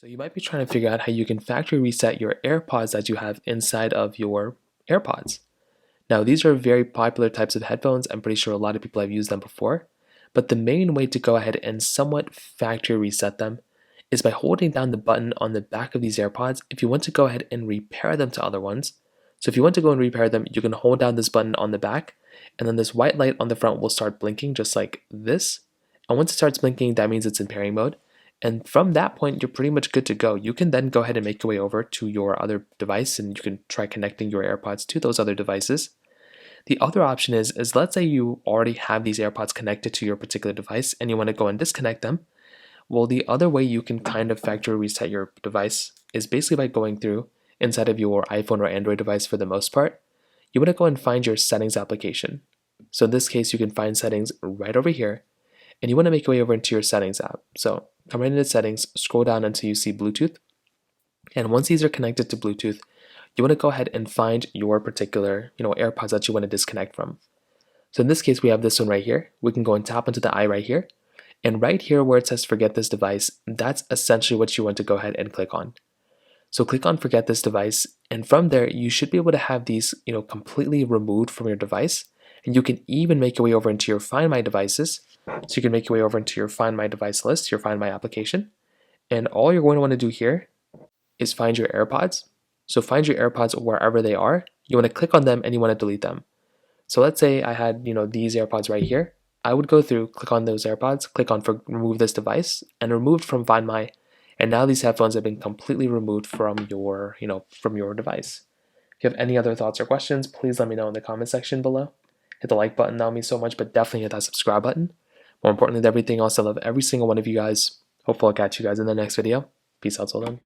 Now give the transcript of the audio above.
So you might be trying to figure out how you can factory reset your AirPods that you have inside of your AirPods. Now, these are very popular types of headphones. I'm pretty sure a lot of people have used them before. But the main way to go ahead and somewhat factory reset them is by holding down the button on the back of these AirPods if you want to go ahead and repair them to other ones. So if you want to go and repair them, you can hold down this button on the back, and then this white light on the front will start blinking just like this. And once it starts blinking, that means it's in pairing mode. And from that point, you're pretty much good to go. You can then go ahead and make your way over to your other device, and you can try connecting your AirPods to those other devices. The other option is let's say you already have these AirPods connected to your particular device and you want to go and disconnect them. Well, the other way you can kind of factory reset your device is basically by going through inside of your iPhone or Android device for the most part. You want to go and find your settings application. So in this case, you can find settings right over here, and you want to make your way over into your settings app. So come right into settings, scroll down until you see Bluetooth. And once these are connected to Bluetooth, you want to go ahead and find your particular, AirPods that you want to disconnect from. So in this case, we have this one right here. We can go and tap into the eye right here. And right here where it says forget this device, that's essentially what you want to go ahead and click on. So click on forget this device, and from there, you should be able to have these, completely removed from your device. And you can even make your way over into your Find My devices. So you can make your way over into your Find My device list, your Find My application. And all you're going to want to do here is find your AirPods. So find your AirPods wherever they are. You want to click on them and you want to delete them. So let's say I had, these AirPods right here. I would go through, click on those AirPods, click on remove this device, and removed from Find My. And now these headphones have been completely removed from your, from your device. If you have any other thoughts or questions, please let me know in the comment section below. Hit the like button, that would mean so much, but definitely hit that subscribe button. More importantly than everything else, I love every single one of you guys. Hopefully I'll catch you guys in the next video. Peace out till then.